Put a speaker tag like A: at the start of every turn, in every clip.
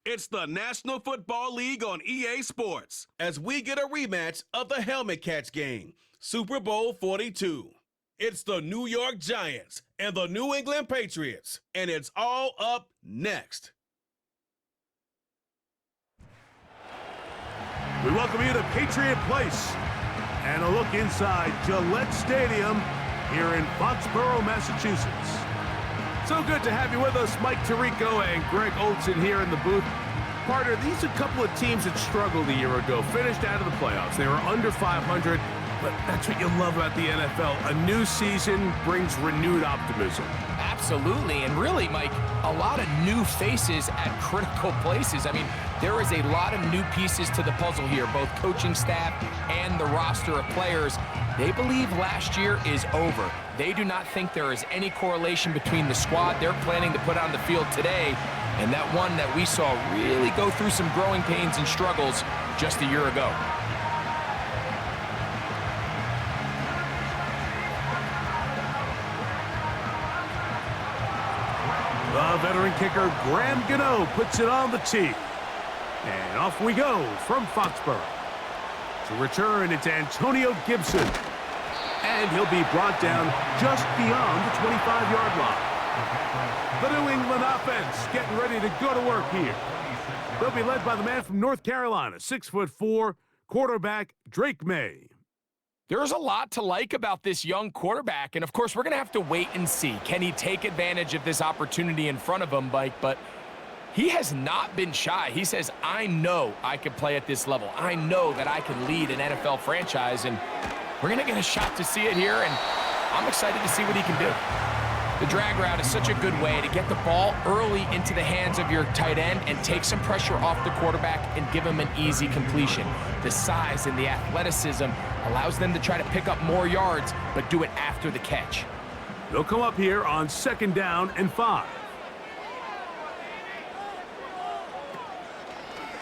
A: It's the National Football League on EA Sports as we get a rematch of the helmet catch game, Super Bowl 42. It's the New York Giants and the New England Patriots, and it's all up next.
B: We welcome you to Patriot Place and a look inside Gillette Stadium here in Foxborough, Massachusetts. So good to have you with us, Mike Tirico and Greg Olson here in the booth. Partner, these are a couple of teams that struggled a year ago, finished out of the playoffs. They were under 500, but that's what you love about the NFL. A new season brings renewed optimism.
C: Absolutely, and really, Mike, a lot of new faces at critical places. I mean, there is a lot of new pieces to the puzzle here, both coaching staff and the roster of players. They believe last year is over. They do not think there is any correlation between the squad they're planning to put on the field today and that one that we saw really go through some growing pains and struggles just a year ago.
B: The veteran kicker, Graham Gano, puts it on the tee. And off we go from Foxborough. To return, it's Antonio Gibson. And he'll be brought down just beyond the 25-yard line. The New England offense getting ready to go to work here. They'll be led by the man from North Carolina, 6'4", quarterback Drake May.
C: There's a lot to like about this young quarterback, and of course, we're going to have to wait and see. Can he take advantage of this opportunity in front of him, Mike? But he has not been shy. He says, I know I can play at this level. I know that I can lead an NFL franchise, and we're going to get a shot to see it here, and I'm excited to see what he can do. The drag route is such a good way to get the ball early into the hands of your tight end and take some pressure off the quarterback and give him an easy completion. The size and the athleticism allows them to try to pick up more yards, but do it after the catch.
B: They'll come up here on 2nd down and 5.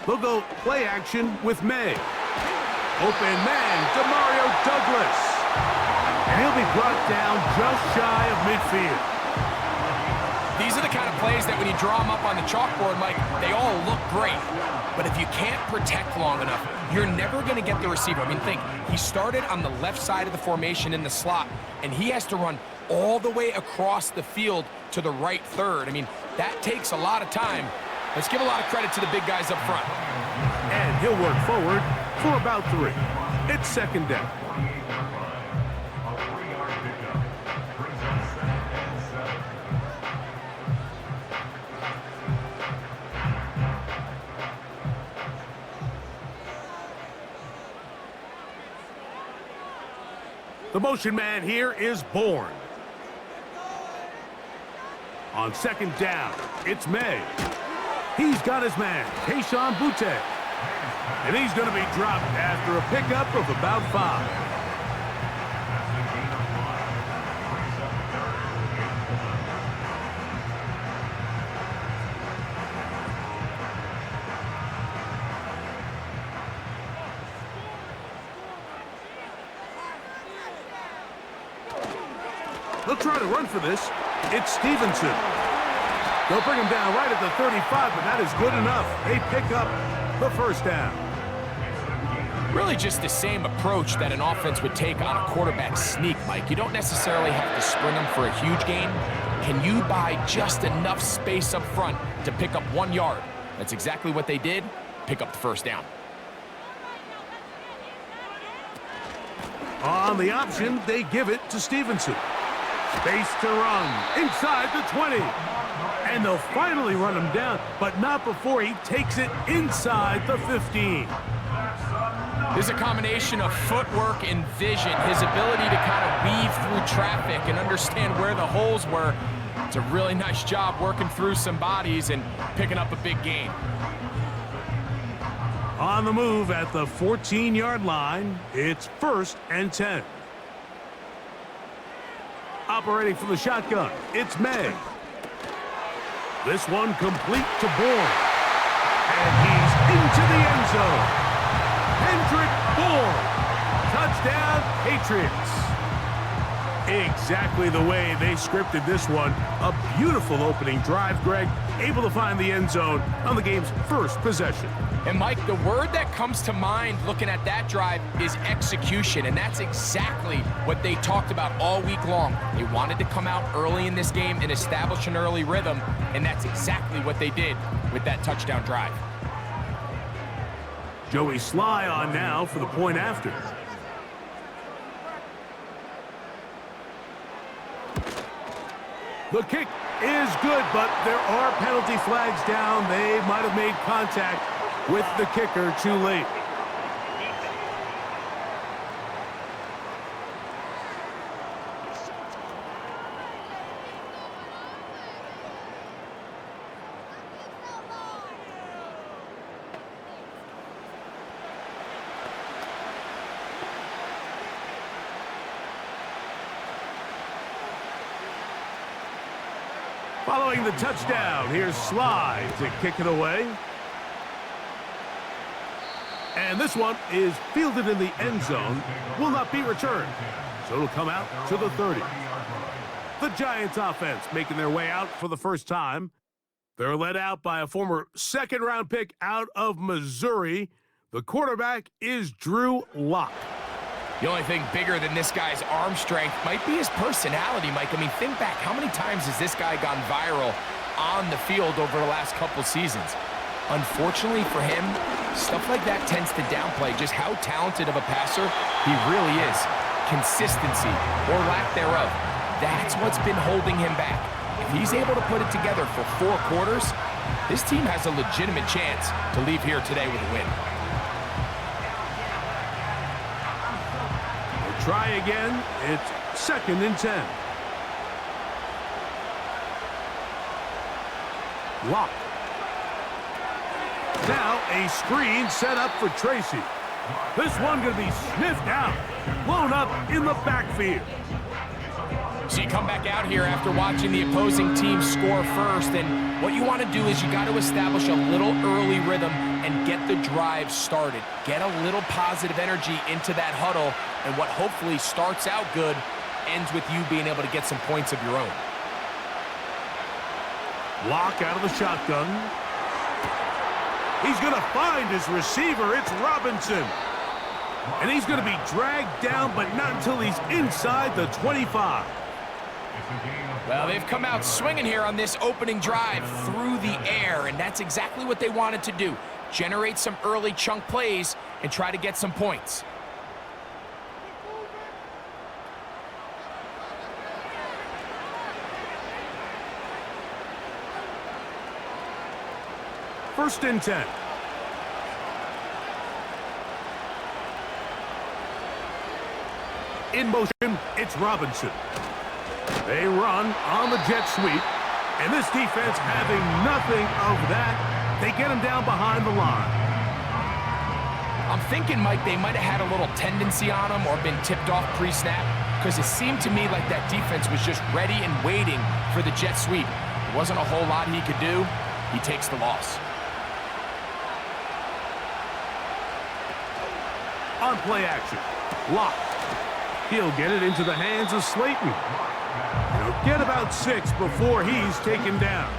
B: They'll go play action with May. Open man, Demario Douglas. And he'll be brought down just shy of midfield.
C: These are the kind of plays that when you draw them up on the chalkboard, Mike, they all look great. But if you can't protect long enough, you're never going to get the receiver. I mean, think, he started on the left side of the formation in the slot, and he has to run all the way across the field to the right third. I mean, that takes a lot of time. Let's give a lot of credit to the big guys up front.
B: And he'll work forward for about 3. It's 2nd down. The motion man here is Bourne. On 2nd down, it's May. He's got his man, Keyshawn Butte. And he's going to be dropped after a pickup of about 5. They'll try to run for this. It's Stevenson. They'll bring him down right at the 35, but that is good enough. They pick up the 1st down.
C: Really just the same approach that an offense would take on a quarterback sneak, Mike. You don't necessarily have to sprint them for a huge gain. Can you buy just enough space up front to pick up 1 yard? That's exactly what they did. Pick up the 1st down.
B: On the option, they give it to Stevenson. Space to run inside the 20. And they'll finally run him down, but not before he takes it inside the 15.
C: There's a combination of footwork and vision, his ability to kind of weave through traffic and understand where the holes were. It's a really nice job working through some bodies and picking up a big gain.
B: On the move at the 14-yard line, it's 1st and 10. Operating from the shotgun, it's May. This one complete to Bourne. And he's into the end zone. Hendrick Bourne. Touchdown, Patriots. Exactly the way they scripted this one. A beautiful opening drive, Greg. Able to find the end zone on the game's first possession.
C: And Mike, the word that comes to mind looking at that drive is execution, and that's exactly what they talked about all week long. They wanted to come out early in this game and establish an early rhythm, and that's exactly what they did with that touchdown drive.
B: Joey Sly on now for the point after. The kick is good, but there are penalty flags down. They might have made contact with the kicker too late. Following the touchdown, here's Sly to kick it away. And this one is fielded in the end zone, will not be returned. So it'll come out to the 30. The Giants offense making their way out for the first time. They're led out by a former second-round pick out of Missouri. The quarterback is Drew Lock.
C: The only thing bigger than this guy's arm strength might be his personality, Mike. I mean, think back, how many times has this guy gone viral on the field over the last couple seasons? Unfortunately for him, stuff like that tends to downplay just how talented of a passer he really is. Consistency, or lack thereof, that's what's been holding him back. If he's able to put it together for 4 quarters, this team has a legitimate chance to leave here today with a win.
B: Try again. It's 2nd and 10. Lock. Now a screen set up for Tracy. This one going to be sniffed out. Blown up in the backfield.
C: So you come back out here after watching the opposing team score first, and what you want to do is you got to establish a little early rhythm and get the drive started. Get a little positive energy into that huddle, and what hopefully starts out good ends with you being able to get some points of your own.
B: Lock out of the shotgun. He's going to find his receiver. It's Robinson. And he's going to be dragged down, but not until he's inside the 25.
C: Well, they've come out swinging here on this opening drive through the air, and that's exactly what they wanted to do. Generate some early chunk plays and try to get some points.
B: First and 10. In motion, it's Robinson. They run on the jet sweep, and this defense having nothing of that, they get him down behind the line.
C: I'm thinking, Mike, they might have had a little tendency on him or been tipped off pre-snap, because it seemed to me like that defense was just ready and waiting for the jet sweep. There wasn't a whole lot he could do. He takes the loss.
B: On play action, Lock. He'll get it into the hands of Slayton. He'll get about 6 before he's taken down.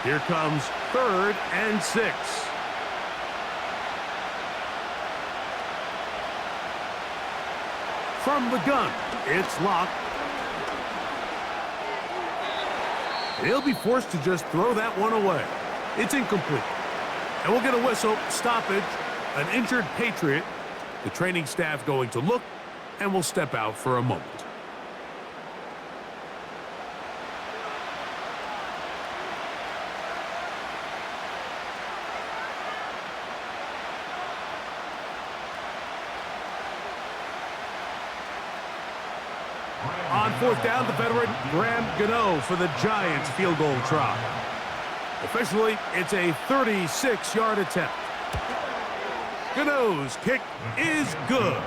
B: Here comes 3rd and 6. From the gun, it's Lock. He'll be forced to just throw that one away. It's incomplete. And we'll get a whistle, stoppage, an injured Patriot. The training staff going to look, and we'll step out for a moment. On 4th down, the veteran Graham Gano for the Giants field goal try. Officially, it's a 36-yard attempt. Gano's kick is good.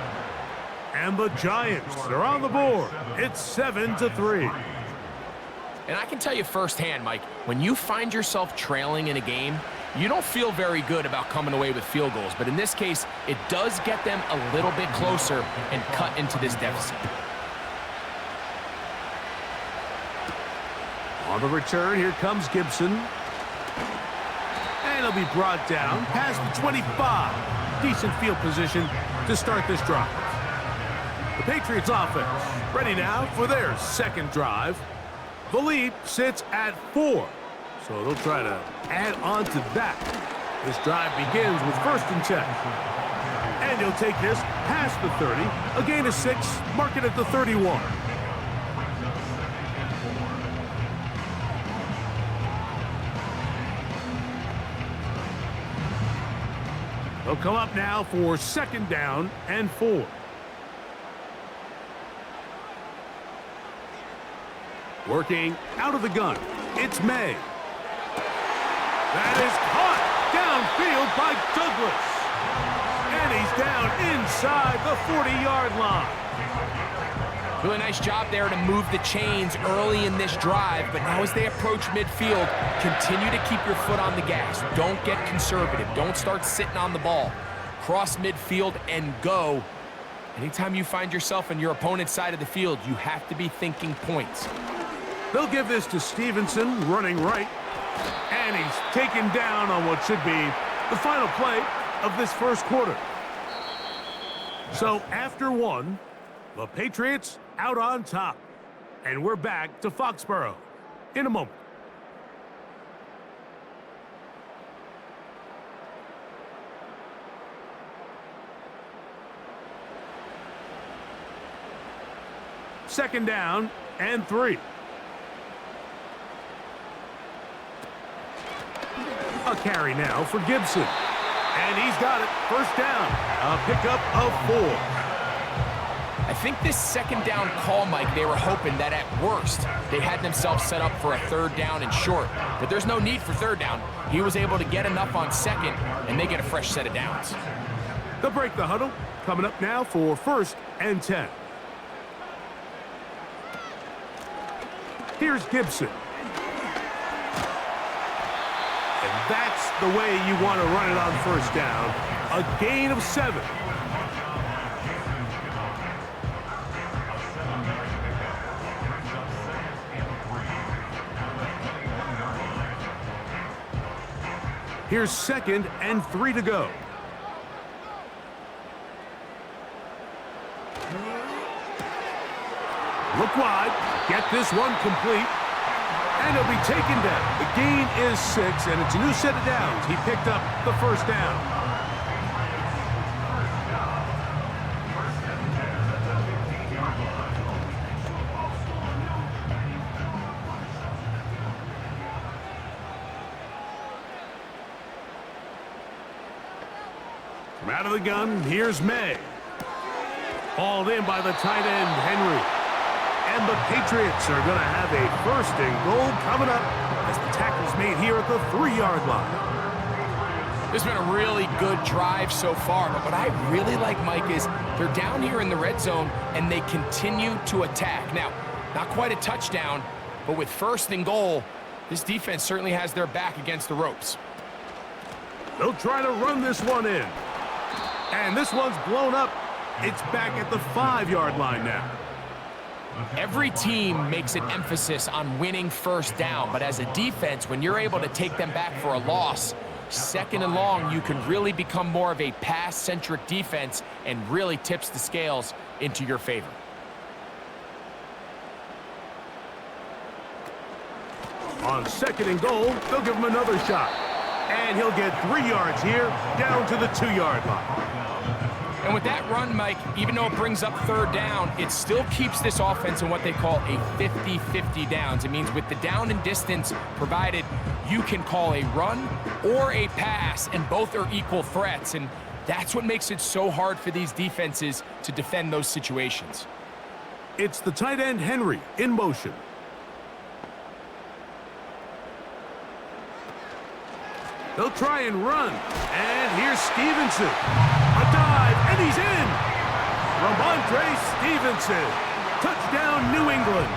B: And the Giants are on the board. It's 7-3.
C: And I can tell you firsthand, Mike, when you find yourself trailing in a game, you don't feel very good about coming away with field goals. But in this case, it does get them a little bit closer and cut into this deficit.
B: On the return, here comes Gibson. And he'll be brought down past the 25. Decent field position to start this drive. The Patriots offense ready now for their second drive. The lead sits at 4, so they'll try to add on to that. This drive begins with 1st and 10. And he'll take this past the 30, a gain of 6, mark it at the 31. They'll come up now for 2nd down and 4. Working out of the gun, it's May. That is caught downfield by Douglas. And he's down inside the 40-yard line.
C: Really nice job there to move the chains early in this drive, but now as they approach midfield, continue to keep your foot on the gas. Don't get conservative. Don't start sitting on the ball. Cross midfield and go. Anytime you find yourself on your opponent's side of the field, you have to be thinking points.
B: They'll give this to Stevenson, running right. And he's taken down on what should be the final play of this first quarter. So after 1, the Patriots out on top. And we're back to Foxborough in a moment. Second down and 3. A carry now for Gibson. And he's got it. 1st down. A pickup of 4.
C: I think this 2nd down call, Mike, they were hoping that at worst they had themselves set up for a 3rd down and short. But there's no need for 3rd down. He was able to get enough on 2nd, and they get a fresh set of downs.
B: They'll break the huddle. Coming up now for 1st and 10. Here's Gibson. And that's the way you want to run it on 1st down. A gain of 7. Here's 2nd and 3 to go. Look wide. Get this one complete. And he'll be taken down. The gain is 6, and it's a new set of downs. He picked up the 1st down. From out of the gun, here's May. Hauled in by the tight end, Henry. And the Patriots are going to have a 1st and goal coming up as the tackle's made here at the 3-yard line.
C: This has been a really good drive so far, but what I really like, Mike, is they're down here in the red zone and they continue to attack. Now, not quite a touchdown, but with 1st and goal, this defense certainly has their back against the ropes.
B: They'll try to run this one in. And this one's blown up. It's back at the 5-yard line now.
C: Every team makes an emphasis on winning 1st down, but as a defense, when you're able to take them back for a loss, 2nd and long, you can really become more of a pass-centric defense and really tips the scales into your favor.
B: On 2nd and goal, they'll give him another shot. And he'll get 3 yards here, down to the 2-yard line.
C: And with that run, Mike, even though it brings up 3rd down, it still keeps this offense in what they call a 50-50 downs. It means with the down and distance provided, you can call a run or a pass, and both are equal threats. And that's what makes it so hard for these defenses to defend those situations.
B: It's the tight end, Henry, in motion. They'll try and run. And here's Stevenson. A dive, and he's in. Ramondre Stevenson. Touchdown, New England.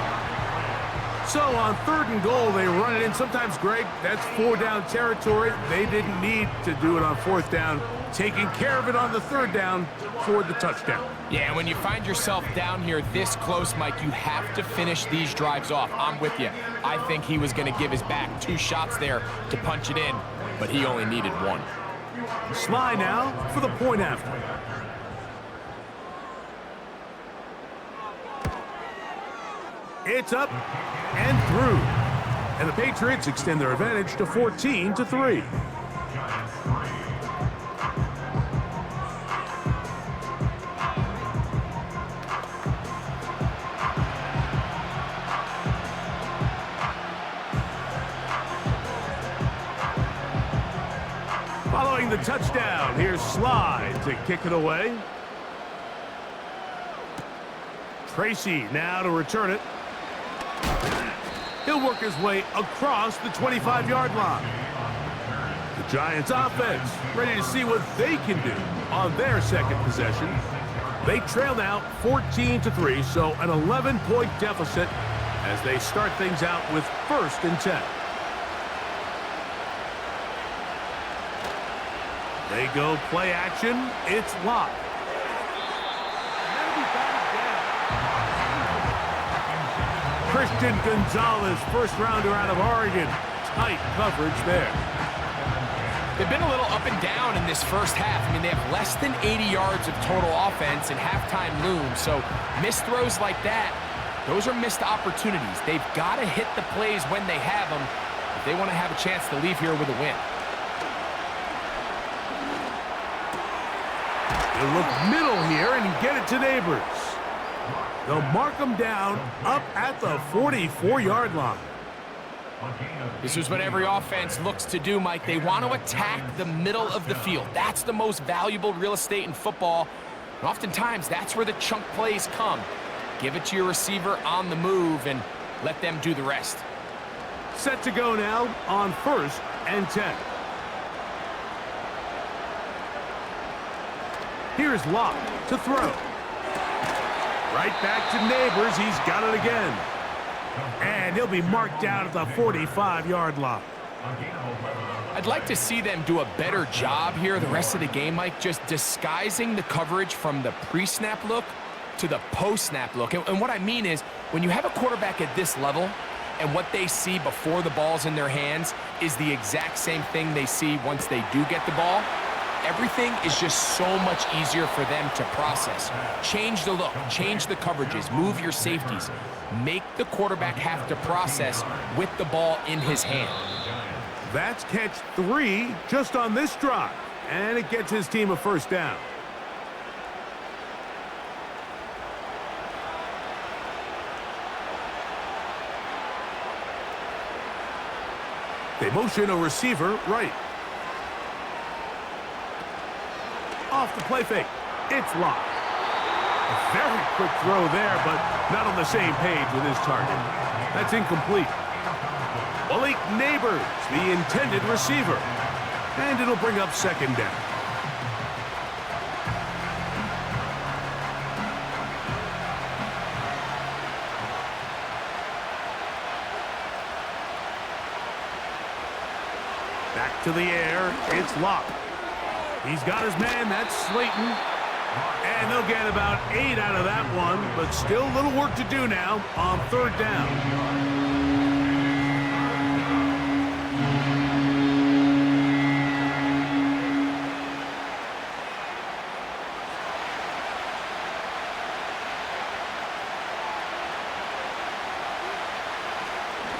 B: So on 3rd and goal, they run it in. Sometimes, Greg, that's 4-down territory. They didn't need to do it on 4th down. Taking care of it on the 3rd down for the touchdown.
C: Yeah, and when you find yourself down here this close, Mike, you have to finish these drives off. I'm with you. I think he was going to give his back 2 shots there to punch it in, but he only needed 1.
B: Sly now for the point after. It's up and through. And the Patriots extend their advantage to 14-3. Following the touchdown, here's Sly to kick it away. Tracy now to return it. He'll work his way across the 25-yard line. The Giants offense ready to see what they can do on their second possession. They trail now 14-3, so an 11-point deficit as they start things out with 1st and 10. They go play action. It's locked. Christian Gonzalez, 1st rounder out of Oregon. Tight coverage there.
C: They've been a little up and down in this first half. I mean, they have less than 80 yards of total offense and halftime looms. So missed throws like that, those are missed opportunities. They've got to hit the plays when they have them if they want to have a chance to leave here with a win.
B: They'll look middle here and get it to Neighbors. They'll mark them down up at the 44-yard line.
C: This is what every offense looks to do, Mike. They want to attack the middle of the field. That's the most valuable real estate in football. And oftentimes, that's where the chunk plays come. Give it to your receiver on the move and let them do the rest.
B: Set to go now on 1st and 10. Here's Locke to throw. Right back to Neighbors. He's got it again. And he'll be marked down at the 45-yard line.
C: I'd like to see them do a better job here the rest of the game, Mike, just disguising the coverage from the pre-snap look to the post-snap look. And what I mean is, when you have a quarterback at this level and what they see before the ball's in their hands is the exact same thing they see once they do get the ball, everything is just so much easier for them to process. Change the look, change the coverages, move your safeties. Make the quarterback have to process with the ball in his hand.
B: That's catch 3 just on this drive, and it gets his team a 1st down. They motion a receiver right. Off the play fake. It's locked. A very quick throw there, but not on the same page with his target. That's incomplete. Malik Neighbors, the intended receiver. And it'll bring up 2nd down. Back to the air. It's Locke. He's got his man. That's Slayton. And they'll get about 8 out of that one, but still a little work to do now on 3rd down.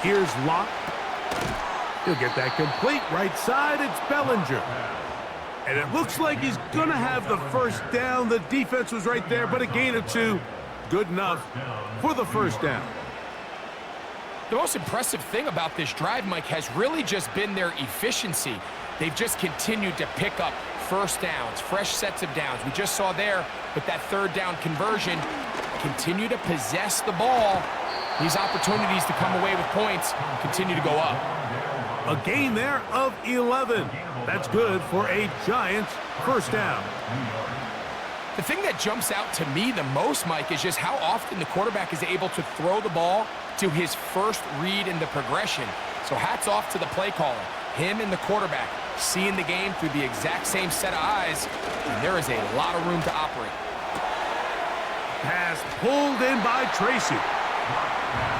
B: Here's Locke. He'll get that complete. Right side, it's Bellinger. And it looks like he's going to have the 1st down. The defense was right there, but a gain of 2. Good enough for the 1st down.
C: The most impressive thing about this drive, Mike, has really just been their efficiency. They've just continued to pick up 1st downs, fresh sets of downs. We just saw there with that 3rd down conversion, continue to possess the ball. These opportunities to come away with points continue to go up.
B: A gain there of 11. That's good for a Giants 1st down.
C: The thing that jumps out to me the most, Mike, is just how often the quarterback is able to throw the ball to his first read in the progression. So hats off to the play caller. Him and the quarterback seeing the game through the exact same set of eyes, and there is a lot of room to operate.
B: Pass pulled in by Tracy.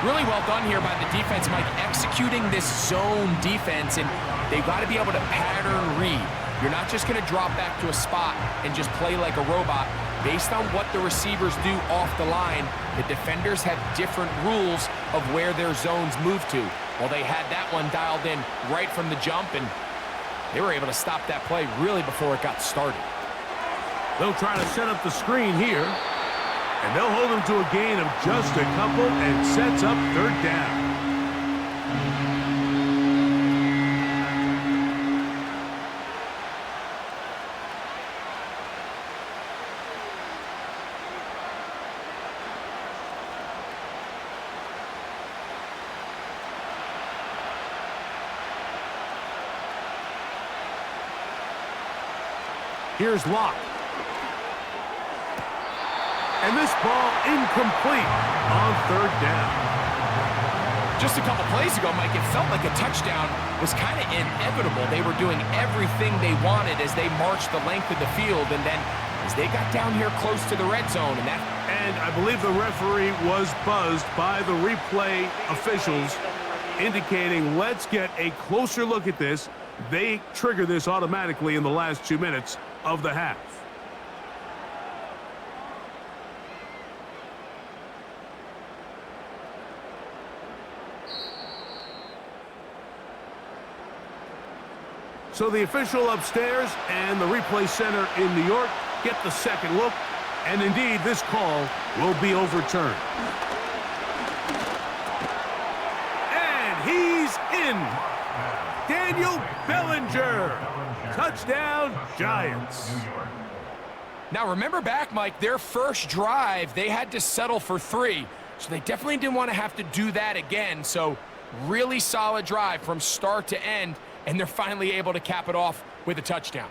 C: Really well done here by the defense, Mike, executing this zone defense, and they've got to be able to pattern read. You're not just going to drop back to a spot and just play like a robot. Based on what the receivers do off the line, the defenders have different rules of where their zones move to. Well, they had that one dialed in right from the jump, and they were able to stop that play really before it got started.
B: They'll try to set up the screen here, and they'll hold them to a gain of just a couple and sets up third down. Here's Locke. And this ball incomplete on third down.
C: Just a couple plays ago, Mike, it felt like a touchdown was kind of inevitable. They were doing everything they wanted as they marched the length of the field, and then as they got down here close to the red zone,
B: and I believe the referee was buzzed by the replay officials, indicating let's get a closer look at this. They trigger this automatically in the last 2 minutes of the half. So the official upstairs and the replay center in New York get the second look, and indeed this call will be overturned. And he's in. Daniel Bellinger. Touchdown, Giants.
C: Now remember back, Mike, their first drive, they had to settle for 3. So they definitely didn't want to have to do that again. So really solid drive from start to end, and they're finally able to cap it off with a touchdown.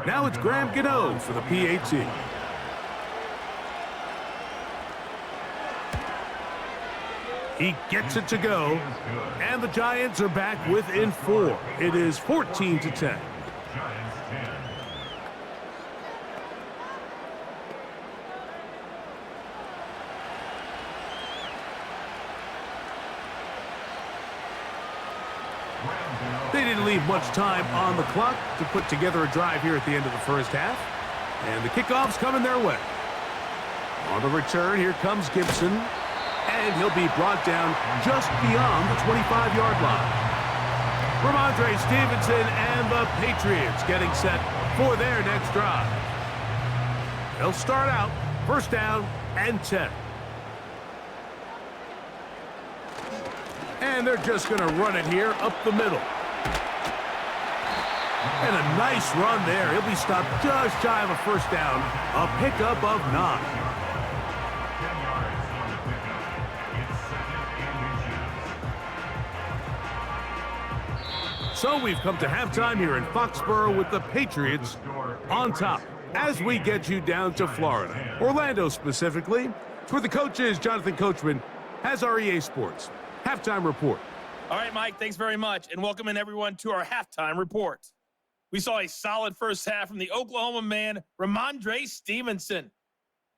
B: Now it's Graham Gano for the PAT. He gets it to go, and the Giants are back within 4. It is 14-10. They didn't leave much time on the clock to put together a drive here at the end of the first half. And the kickoff's coming their way. On the return, here comes Gibson. And he'll be brought down just beyond the 25-yard line. Ramondre Stevenson and the Patriots getting set for their next drive. They'll start out first down and 10. And they're just going to run it here up the middle. And a nice run there. He'll be stopped just shy of a first down. A pickup of 9. So we've come to halftime here in Foxborough with the Patriots on top as we get you down to Florida. Orlando specifically. It's where the coach is. Jonathan Coachman has our EA Sports halftime report.
D: All right, Mike, thanks very much, and welcome in everyone to our halftime report. We saw a solid first half from the Oklahoma man, Ramondre Stevenson.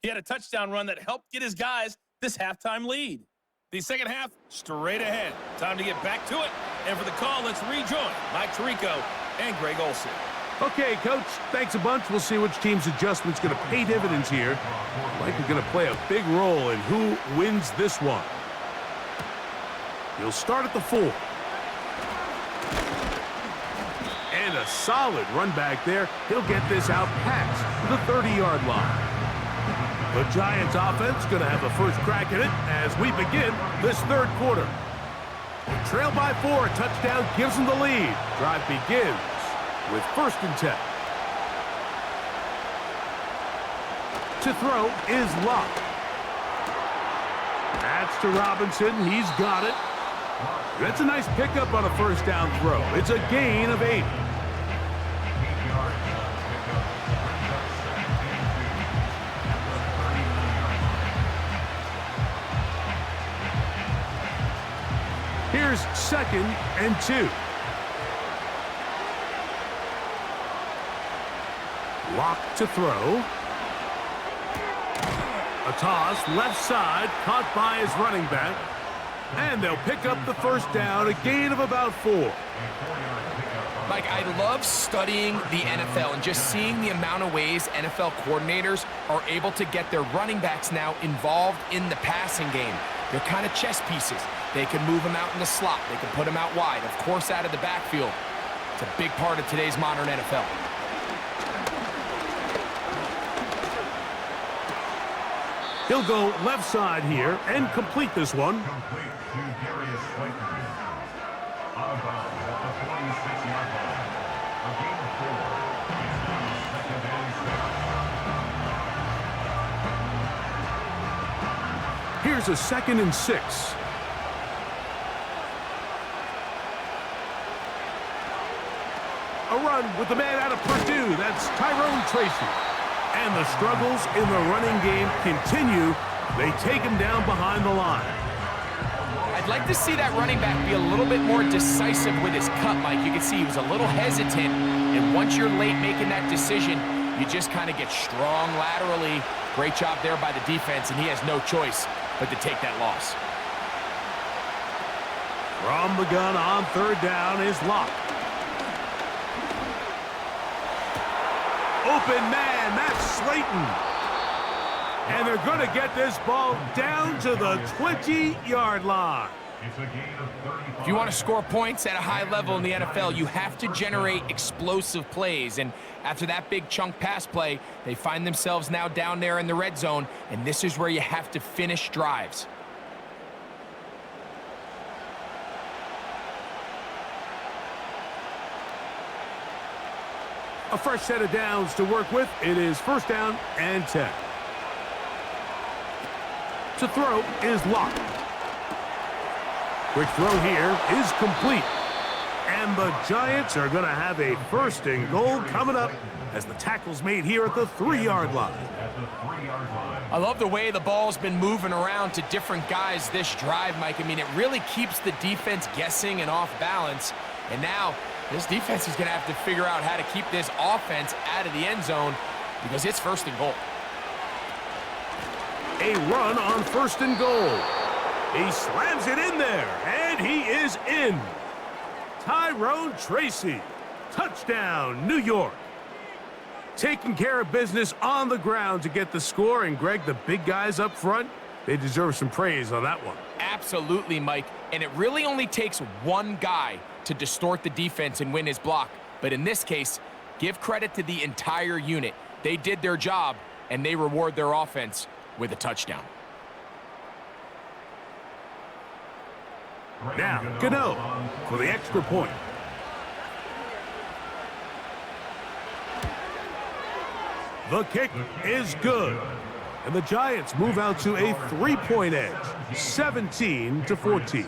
D: He had a touchdown run that helped get his guys this halftime lead. The second half, straight ahead. Time to get back to it. And for the call, let's rejoin Mike Tirico and Greg Olsen.
B: Okay, Coach, thanks a bunch. We'll see which team's adjustment's going to pay dividends here. Likely going to play a big role in who wins this one. He'll start at the 4. And a solid run back there. He'll get this out past the 30-yard line. The Giants offense going to have the first crack at it as we begin this third quarter. Trail by 4, touchdown gives them the lead. Drive begins with 1st and 10. To throw is Locke. That's to Robinson. He's got it. That's a nice pickup on a first down throw. It's a gain of 8. Here's 2nd and 2. Locke to throw. A toss, left side, caught by his running back. And they'll pick up the first down, a gain of about 4.
C: Mike, I love studying the NFL and just seeing the amount of ways NFL coordinators are able to get their running backs now involved in the passing game. They're kind of chess pieces. They can move them out in the slot. They can put them out wide, of course out of the backfield. It's a big part of today's modern NFL.
B: He'll go left side here and complete this one. Here's a 2nd and 6. A run with the man out of Purdue. That's Tyrone Tracy. And the struggles in the running game continue. They take him down behind the line.
C: I'd like to see that running back be a little bit more decisive with his cut, Mike. You can see he was a little hesitant, and once you're late making that decision, you just kind of get strong laterally. Great job there by the defense, and he has no choice but to take that loss.
B: From the gun on 3rd down is Locke. Open man, that's Slayton. And they're going to get this ball down to the 20-yard line.
C: If you want to score points at a high level in the NFL, you have to generate explosive plays. And after that big chunk pass play, they find themselves now down there in the red zone, and this is where you have to finish drives.
B: A fresh set of downs to work with. It is 1st down and 10. To throw is Locke. Quick throw here is complete. And the Giants are going to have a 1st and goal coming up as the tackle's made here at the 3-yard line.
C: I love the way the ball's been moving around to different guys this drive, Mike. I mean, it really keeps the defense guessing and off balance. And now this defense is going to have to figure out how to keep this offense out of the end zone because it's 1st and goal.
B: A run on 1st and goal. He slams it in there, and he is in. Tyrone Tracy, touchdown, New York. Taking care of business on the ground to get the score, and Greg, the big guys up front, they deserve some praise on that one.
C: Absolutely, Mike, and it really only takes one guy to distort the defense and win his block. But in this case, give credit to the entire unit. They did their job, and they reward their offense with a touchdown.
B: Now, Gano for the extra point. The kick is good. And the Giants move out to a 3-point edge, 17-14.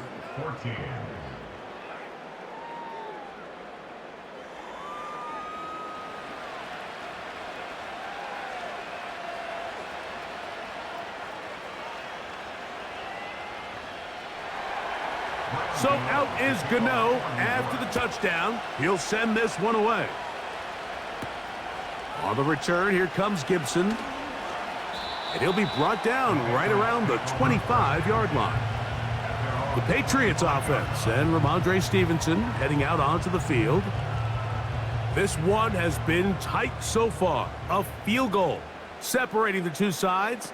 B: So out is Gano after the touchdown. He'll send this one away. On the return, here comes Gibson. And he'll be brought down right around the 25-yard line. The Patriots offense and Ramondre Stevenson heading out onto the field. This one has been tight so far. A field goal separating the two sides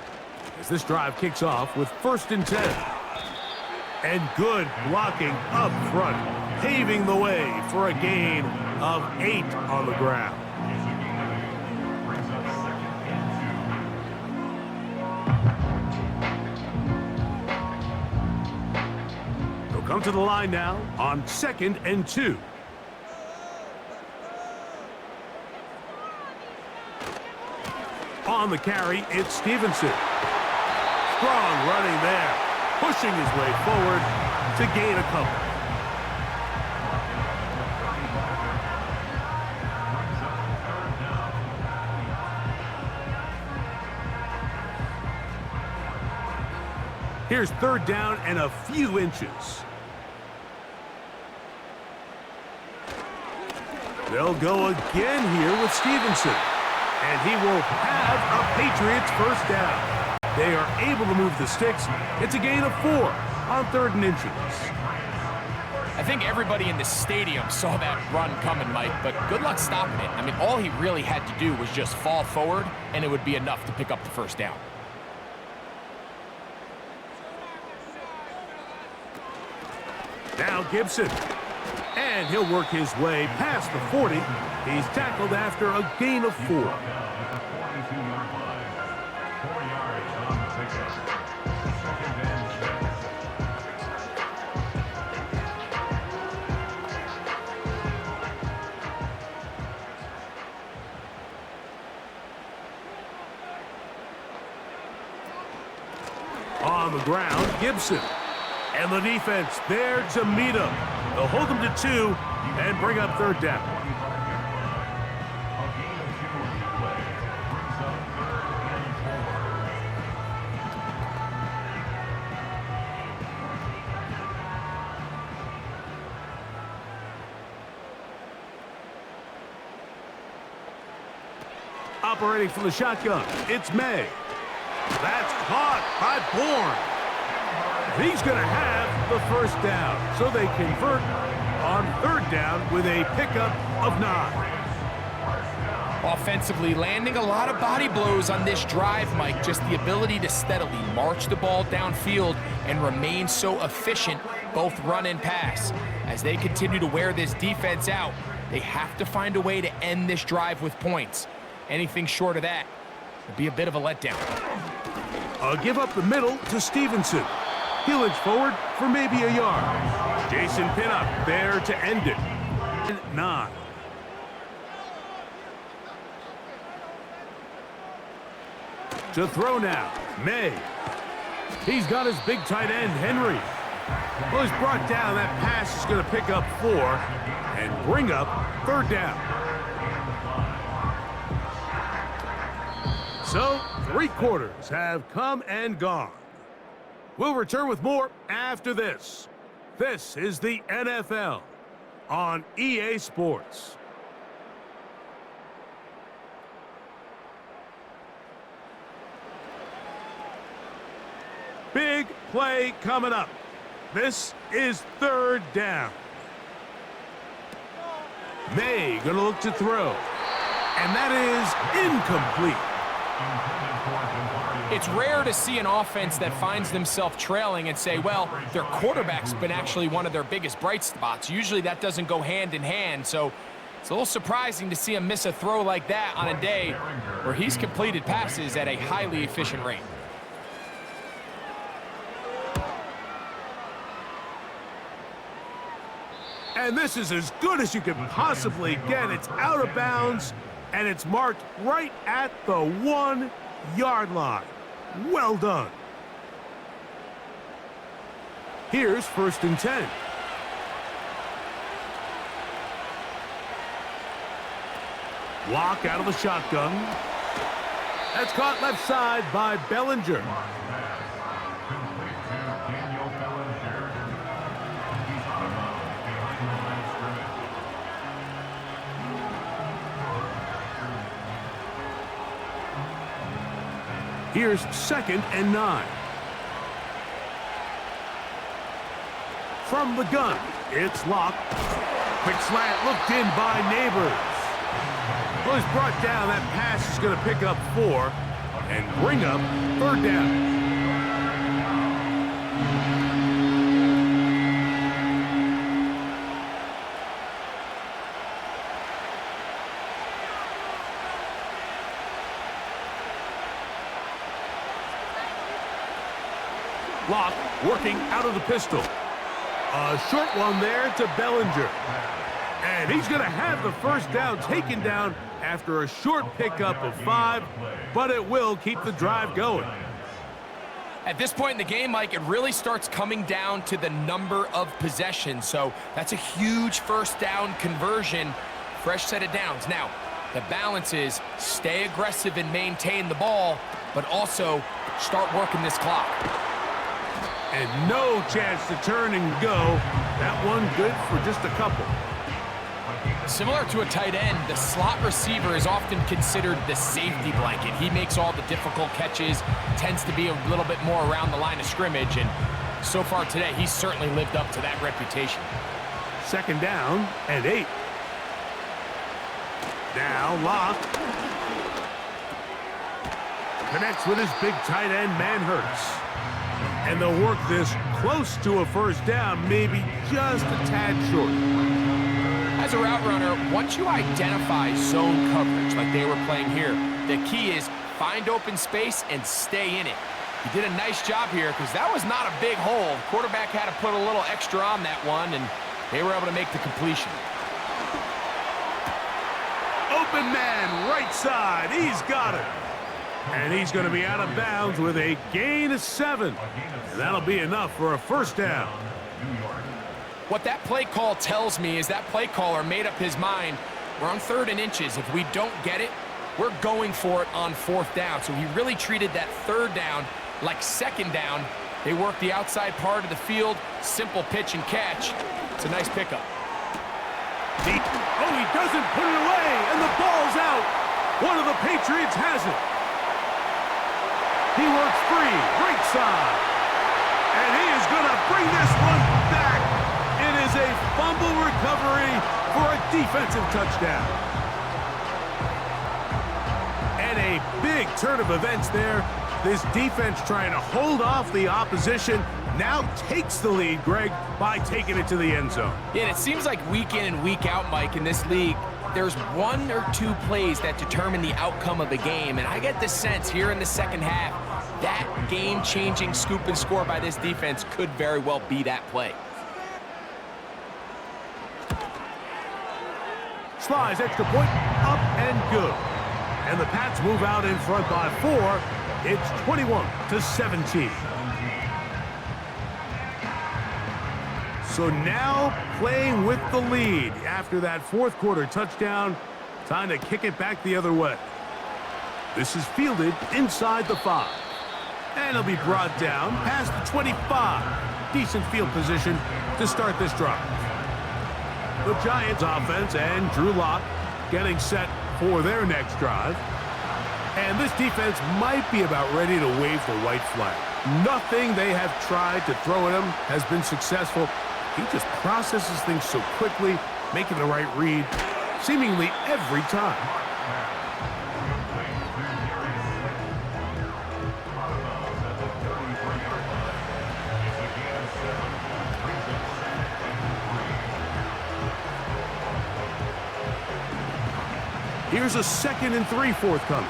B: as this drive kicks off with 1st and 10. And good blocking up front, paving the way for a gain of 8 on the ground. They'll come to the line now on 2nd and 2. On the carry, it's Stevenson. Strong running there, pushing his way forward to gain a couple. Here's third down and a few inches. They'll go again here with Stevenson. And he will have a Patriots first down. They are able to move the sticks. It's a gain of 4 on 3rd and inches.
C: I think everybody in the stadium saw that run coming, Mike, but good luck stopping it. I mean, all he really had to do was just fall forward, and it would be enough to pick up the first down.
B: Now Gibson. And he'll work his way past the 40. He's tackled after a gain of 4. On the ground, Gibson. And the defense there to meet him. They'll hold him to 2 and bring up 3rd down. Operating from the shotgun, it's May. That's caught by Bourne. He's going to have the first down, so they convert on 3rd down with a pickup of 9.
C: Offensively, landing a lot of body blows on this drive, Mike. Just the ability to steadily march the ball downfield and remain so efficient, both run and pass. As they continue to wear this defense out, they have to find a way to end this drive with points. Anything short of that would be a bit of a letdown.
B: Give up the middle to Stevenson. He'll inch forward for maybe a yard. Jason Pinnock there to end it. 9. To throw now, May. He's got his big tight end, Henry. Well, he's brought down. That pass is going to pick up 4 and bring up 3rd down. So, 3 quarters have come and gone. We'll return with more after this. This is the NFL on EA Sports. Big play coming up. This is 3rd down. May gonna look to throw. And that is incomplete.
C: It's rare to see an offense that finds themselves trailing and say, well, their quarterback's been actually one of their biggest bright spots. Usually that doesn't go hand in hand, so it's a little surprising to see him miss a throw like that on a day where he's completed passes at a highly efficient rate.
B: And this is as good as you can possibly get. It's out of bounds, and it's marked right at the 1-yard line. Well done. Here's 1st and 10. Block out of the shotgun. That's caught left side by Bellinger. Here's 2nd and 9. From the gun, it's Locke. Quick slant looked in by Neighbors. Well, he's brought down. That pass is going to pick up 4 and bring up 3rd down. Locke working out of the pistol. A short one there to Bellinger. And he's going to have the first down taken down after a short pickup of 5, but it will keep the drive going.
C: At this point in the game, Mike, it really starts coming down to the number of possessions. So that's a huge first down conversion, fresh set of downs. Now, the balance is stay aggressive and maintain the ball, but also start working this clock.
B: And no chance to turn and go. That one good for just a couple.
C: Similar to a tight end, the slot receiver is often considered the safety blanket. He makes all the difficult catches, tends to be a little bit more around the line of scrimmage, and so far today, he's certainly lived up to that reputation.
B: Second down and 8. Now Locke connects with his big tight end, Manhurts. And they'll work this close to a first down, maybe just a tad short.
C: As a route runner, once you identify zone coverage like they were playing here, the key is find open space and stay in it. He did a nice job here because that was not a big hole. Quarterback had to put a little extra on that one, and they were able to make the completion.
B: Open man, right side. He's got it. And he's going to be out of bounds with a gain of 7. And that'll be enough for a first down.
C: What that play call tells me is that play caller made up his mind. We're on 3rd and inches. If we don't get it, we're going for it on 4th down. So he really treated that 3rd down like 2nd down. They work the outside part of the field, simple pitch and catch. It's a nice pickup.
B: Deep. Oh, he doesn't put it away, and the ball's out. One of the Patriots has it. He works free, right side. And he is going to bring this one back. It is a fumble recovery for a defensive touchdown. And a big turn of events there. This defense trying to hold off the opposition now takes the lead, Greg, by taking it to the end zone.
C: Yeah, and it seems like week in and week out, Mike, in this league, there's 1 or 2 plays that determine the outcome of the game. And I get the sense here in the second half, that game-changing scoop and score by this defense could very well be that play.
B: Slides, extra point, up and good. And the Pats move out in front by 4. It's 21-17. So now playing with the lead after that 4th quarter touchdown. Time to kick it back the other way. This is fielded inside the 5. And it'll be brought down past the 25. Decent field position to start this drive. The Giants offense and Drew Lock getting set for their next drive. And this defense might be about ready to wave the white flag. Nothing they have tried to throw at him has been successful. He just processes things so quickly, making the right read seemingly every time. Here's a 2nd and 3 forthcoming.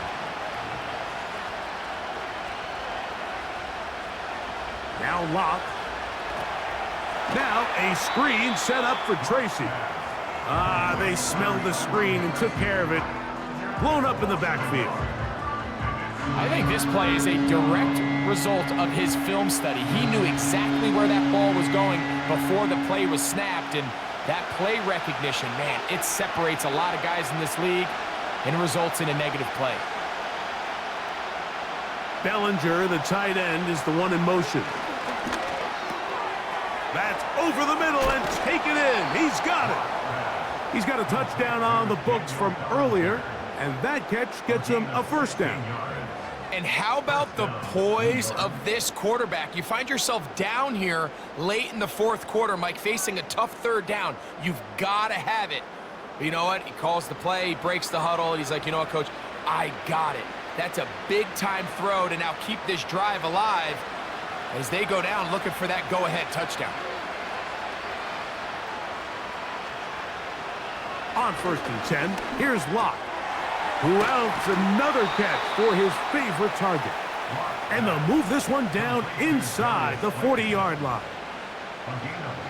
B: Now Locke. Now a screen set up for Tracy. They smelled the screen and took care of it. Blown up in the backfield.
C: I think this play is a direct result of his film study. He knew exactly where that ball was going before the play was snapped, and that play recognition, man, it separates a lot of guys in this league and results in a negative play.
B: Bellinger, the tight end, is the one in motion. That's over the middle and taken in. He's got it. He's got a touchdown on the books from earlier, and that catch gets him a first down.
C: And how about the poise of this quarterback? You find yourself down here late in the 4th quarter, Mike, facing a tough 3rd down. You've got to have it. But you know what? He calls the play, he breaks the huddle, and he's like, you know what, Coach? I got it. That's a big-time throw to now keep this drive alive as they go down looking for that go-ahead touchdown.
B: On 1st and 10, here's Locke, who else another catch for his favorite target. And they'll move this one down inside the 40-yard line.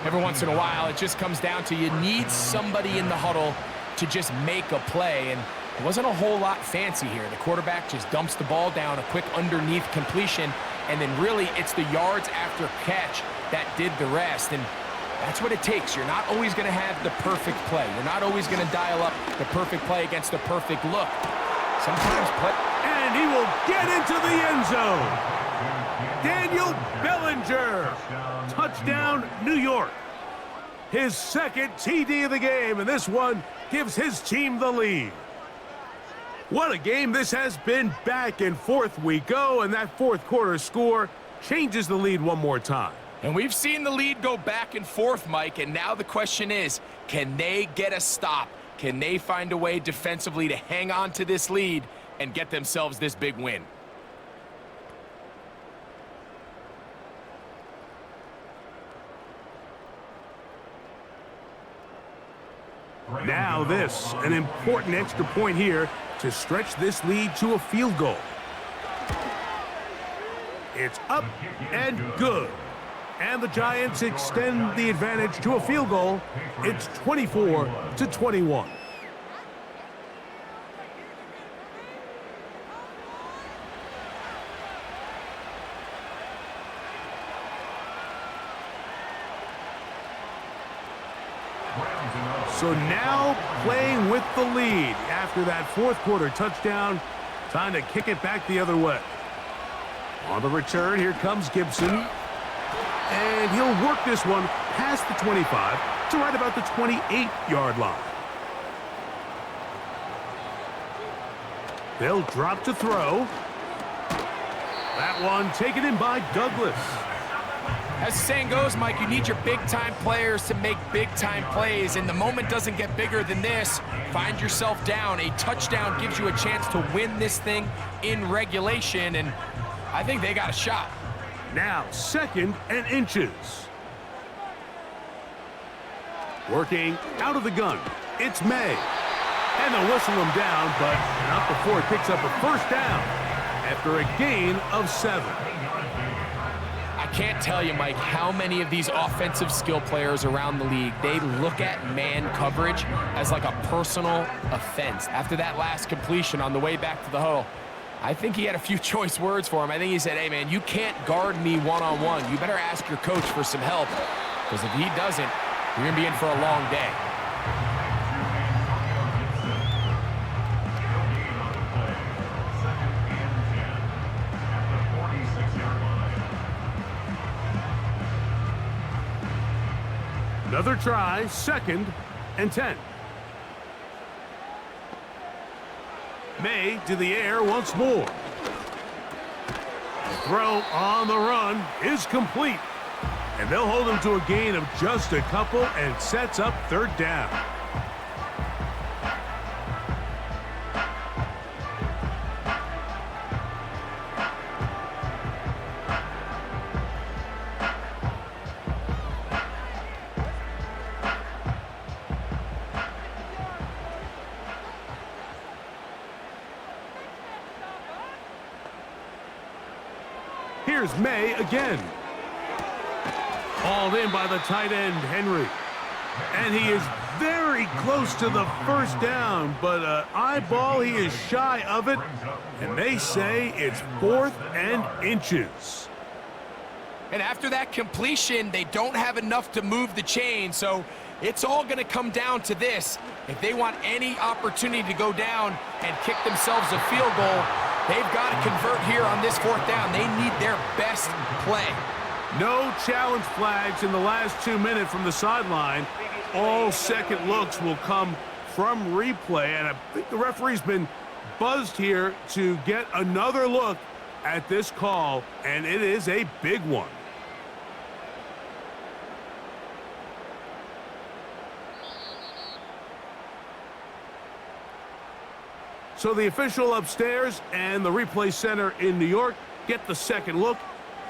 C: Every once in a while, it just comes down to you need somebody in the huddle to just make a play. And It wasn't a whole lot fancy here. The quarterback just dumps the ball down, a quick underneath completion, and then really it's the yards after catch that did the rest. And that's what it takes. You're not always going to have the perfect play. You're not always going to dial up the perfect play against the perfect look. Sometimes play.
B: And he will get into the end zone. Daniel Bellinger. Touchdown, New York. His second TD of the game, and this one gives his team the lead. What a game this has been. Back and forth we go, and that fourth quarter score changes the lead one more time.
C: And we've seen the lead go back and forth, Mike, and now the question is, can they get a stop? Can they find a way defensively to hang on to this lead and get themselves this big win?
B: Now this, an important extra point here to stretch this lead to a field goal. It's up and good. And the Giants extend the advantage to a field goal. It's 24-21. So now playing with the lead after that fourth quarter touchdown. Time to kick it back the other way. On the return, here comes Gibson. And he'll work this one past the 25 to right about the 28-yard line. They'll drop to throw. That one taken in by Douglas.
C: As the saying goes, Mike, you need your big-time players to make big-time plays, and the moment doesn't get bigger than this. Find yourself down. A touchdown gives you a chance to win this thing in regulation, and I think they got a shot.
B: Now, 2nd and inches. Working out of the gun. It's May. And they'll whistle him down, but not before he picks up a first down after a gain of 7.
C: I can't tell you, Mike, how many of these offensive skill players around the league, they look at man coverage as like a personal offense. After that last completion on the way back to the huddle, I think he had a few choice words for him. I think he said, hey, man, you can't guard me one-on-one. You better ask your coach for some help, because if he doesn't, you're going to be in for a long day.
B: Another try, 2nd and 10. May to the air once more. The throw on the run is complete. And they'll hold him to a gain of just a couple and sets up 3rd down. Here's May again. Hauled in by the tight end, Henry. And he is very close to the first down, but eyeball, he is shy of it. And they say it's 4th and inches.
C: And after that completion, they don't have enough to move the chain, so it's all going to come down to this. If they want any opportunity to go down and kick themselves a field goal, they've got to convert here on this 4th down. They need their best play.
B: No challenge flags in the last 2 minutes from the sideline. All second looks will come from replay, and I think the referee's been buzzed here to get another look at this call, and it is a big one. So the official upstairs and the replay center in New York get the second look,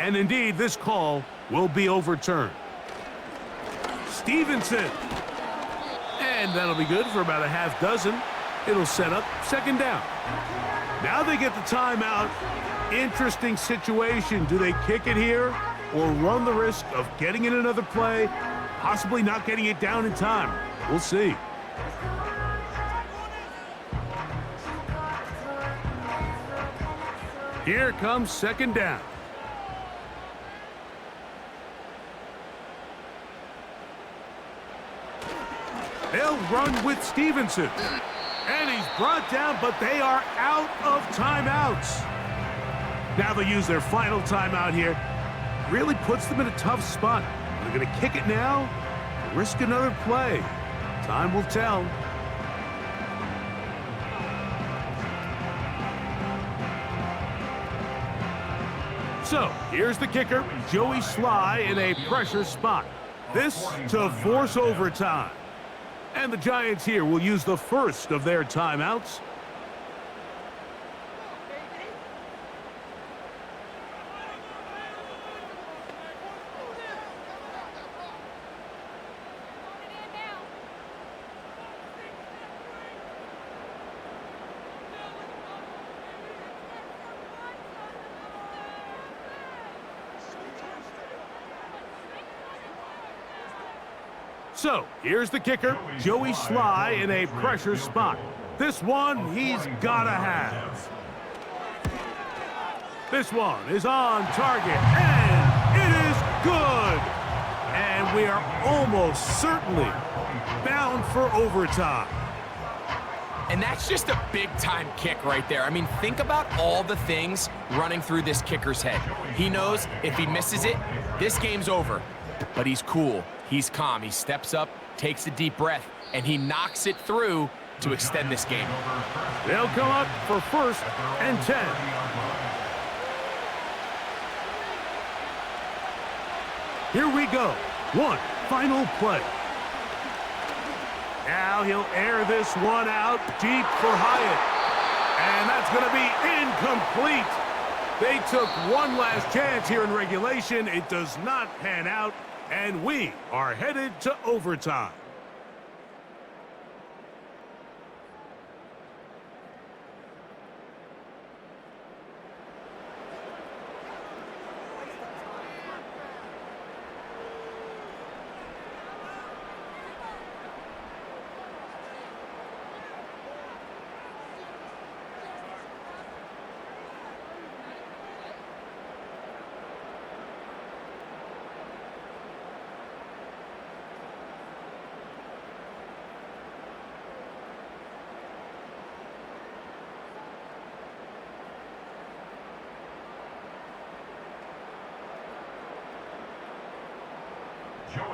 B: and indeed this call will be overturned. Stevenson. And that'll be good for about a half dozen. It'll set up 2nd down. Now they get the timeout. Interesting situation. Do they kick it here or run the risk of getting in another play, possibly not getting it down in time? We'll see. Here comes second down. They'll run with Stevenson. And he's brought down, but they are out of timeouts. Now they'll use their final timeout here. Really puts them in a tough spot. They're going to kick it now, risk another play. Time will tell. So, here's the kicker, Joey Sly in a pressure spot. This to force overtime. And the Giants here will use the first of their timeouts. So, here's the kicker, Joey Sly in a pressure spot. This one he's gotta have. This one is on target, and it is good! And we are almost certainly bound for overtime.
C: And that's just a big-time kick right there. I mean, think about all the things running through this kicker's head. He knows if he misses it, this game's over. But he's cool. He's calm. He steps up, takes a deep breath, and he knocks it through to extend this game.
B: They'll come up for 1st and 10. Here we go. One final play. Now he'll air this one out deep for Hyatt. And that's going to be incomplete. They took one last chance here in regulation. It does not pan out. And we are headed to overtime.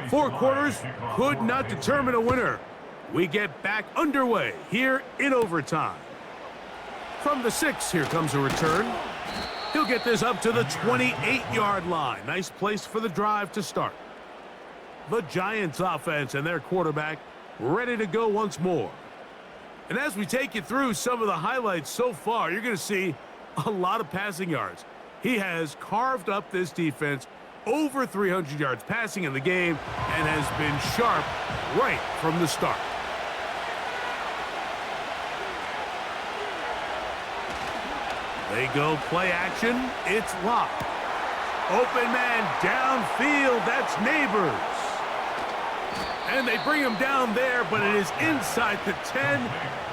B: Four quarters could not determine a winner. We get back underway here in overtime. From the 6, here comes a return. He'll get this up to the 28-yard line. Nice place for the drive to start. The Giants offense and their quarterback ready to go once more. And as we take you through some of the highlights so far, you're going to see a lot of passing yards. He has carved up this defense, over 300 yards passing in the game, and has been sharp right from the start. They go play action. It's locked. Open man downfield. That's Neighbors. And they bring him down there, but it is inside the 10.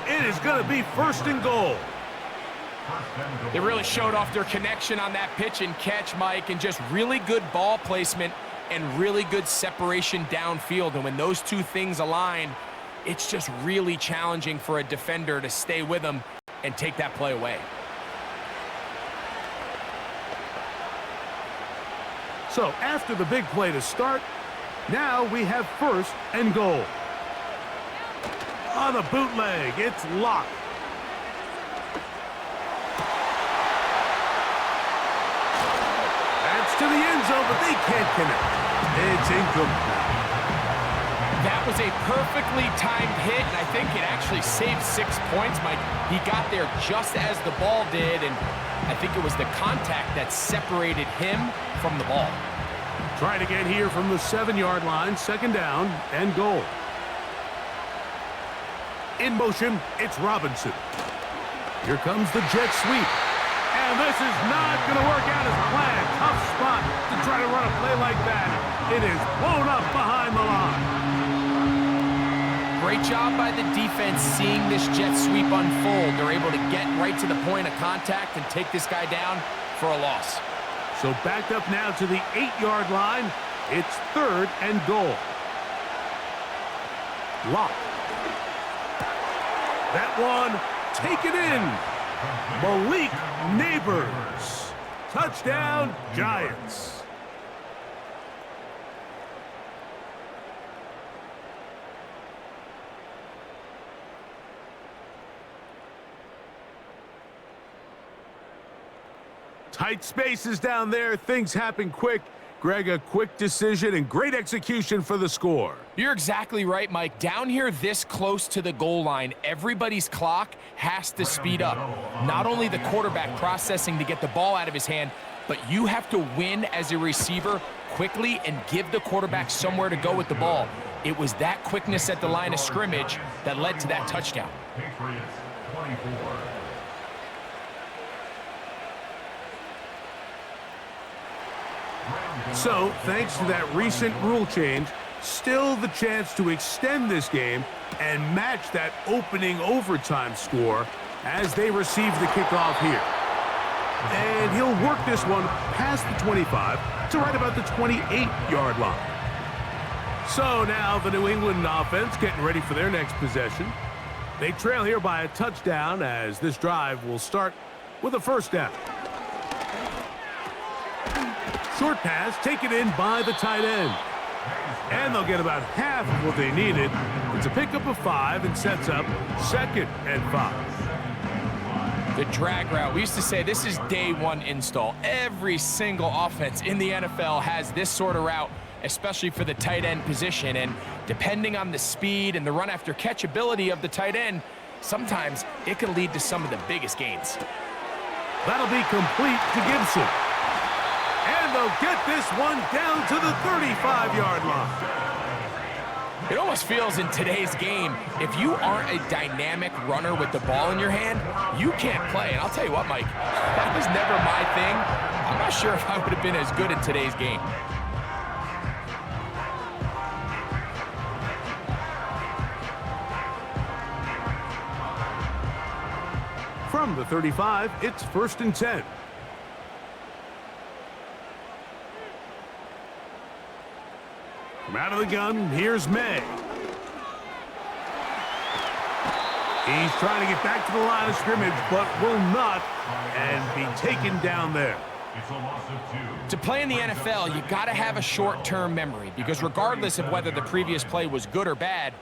B: It is going to be 1st and goal.
C: They really showed off their connection on that pitch and catch, Mike, and just really good ball placement and really good separation downfield. And when those two things align, it's just really challenging for a defender to stay with them and take that play away.
B: So after the big play to start, now we have 1st and goal. On a bootleg, it's locked. To the end zone, but they can't connect. It's incomplete.
C: That was a perfectly timed hit, and I think it actually saved 6 points, Mike. He got there just as the ball did, and I think it was the contact that separated him from the ball.
B: Trying again here from the 7-yard line, 2nd down and goal. In motion, it's Robinson. Here comes the jet sweep. And this is not going to work out as planned. Tough spot to try to run a play like that. It is blown up behind the line.
C: Great job by the defense seeing this jet sweep unfold. They're able to get right to the point of contact and take this guy down for a loss.
B: So backed up now to the 8-yard line. It's 3rd and goal. Lock. That one taken in. Malik Neighbors. Touchdown, Giants. Tight spaces down there. Things happen quick. Greg, a quick decision and great execution for the score.
C: You're exactly right, Mike. Down here this close to the goal line, everybody's clock has to speed up. Not only the quarterback processing to get the ball out of his hand, but you have to win as a receiver quickly and give the quarterback somewhere to go with the ball. It was that quickness at the line of scrimmage that led to that touchdown.
E: Patriots 24.
B: So, thanks to that recent rule change, still the chance to extend this game and match that opening overtime score as they receive the kickoff here. And he'll work this one past the 25 to right about the 28-yard line. So now the New England offense getting ready for their next possession. They trail here by a touchdown as this drive will start with a first down. Short pass taken in by the tight end. And they'll get about half of what they needed. It's a pickup of 5 and sets up 2nd and 5.
C: The drag route. We used to say this is day one install. Every single offense in the NFL has this sort of route, especially for the tight end position. And depending on the speed and the run after catch ability of the tight end, sometimes it can lead to some of the biggest gains.
B: That'll be complete to Gibson. And they'll get this one down to the 35-yard line.
C: It almost feels in today's game, if you aren't a dynamic runner with the ball in your hand, you can't play. And I'll tell you what, Mike, that was never my thing. I'm not sure if I would have been as good in today's game.
B: From the 35, it's 1st and 10. From out of the gun, here's May. He's trying to get back to the line of scrimmage, but will not, and be taken down there.
E: It's a loss of 2.
C: To play in the NFL, you got to have a short-term memory, because regardless of whether the previous play was good or bad,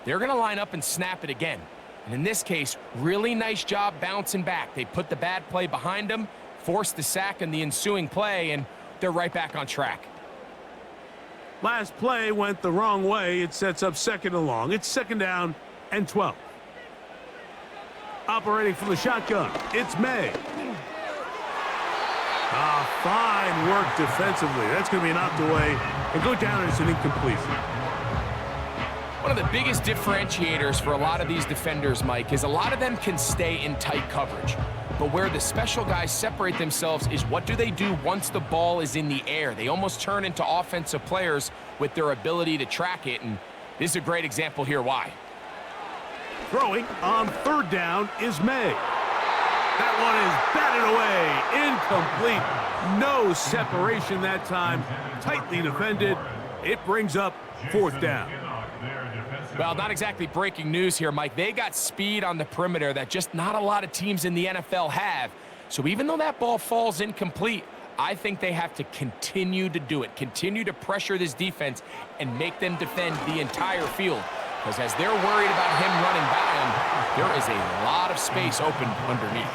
C: they're going to line up and snap it again. And in this case, really nice job bouncing back. They put the bad play behind them, forced the sack in the ensuing play, and they're right back on track.
B: Last play went the wrong way. It sets up 2nd and long. It's 2nd down and 12. Operating from the shotgun, it's May. Fine work defensively. That's going to be knocked away and go down as an incompletion.
C: One of the biggest differentiators for a lot of these defenders, Mike, is a lot of them can stay in tight coverage. But where the special guys separate themselves is what do they do once the ball is in the air? They almost turn into offensive players with their ability to track it, and this is a great example here why.
B: Throwing on 3rd down is May. That one is batted away. Incomplete. No separation that time. Tightly defended. It brings up 4th down.
C: Well, not exactly breaking news here, Mike. They got speed on the perimeter that just not a lot of teams in the NFL have. So even though that ball falls incomplete, I think they have to continue to do it, continue to pressure this defense and make them defend the entire field. Because as they're worried about him running by them, there is a lot of space open underneath.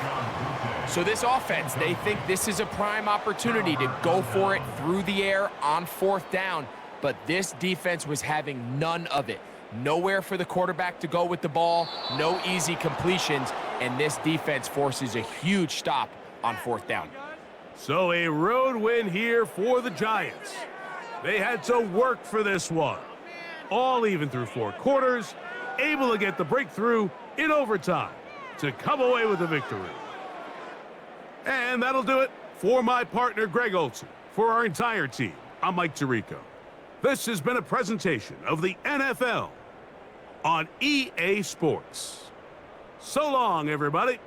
C: So this offense, they think this is a prime opportunity to go for it through the air on 4th down. But this defense was having none of it. Nowhere for the quarterback to go with the ball, no easy completions, and this defense forces a huge stop on 4th down.
B: So a road win here for the Giants. They had to work for this one. All even through 4 quarters, able to get the breakthrough in overtime to come away with a victory. And that'll do it for my partner, Greg Olson. For our entire team, I'm Mike Tirico. This has been a presentation of the NFL on EA Sports. So long, everybody.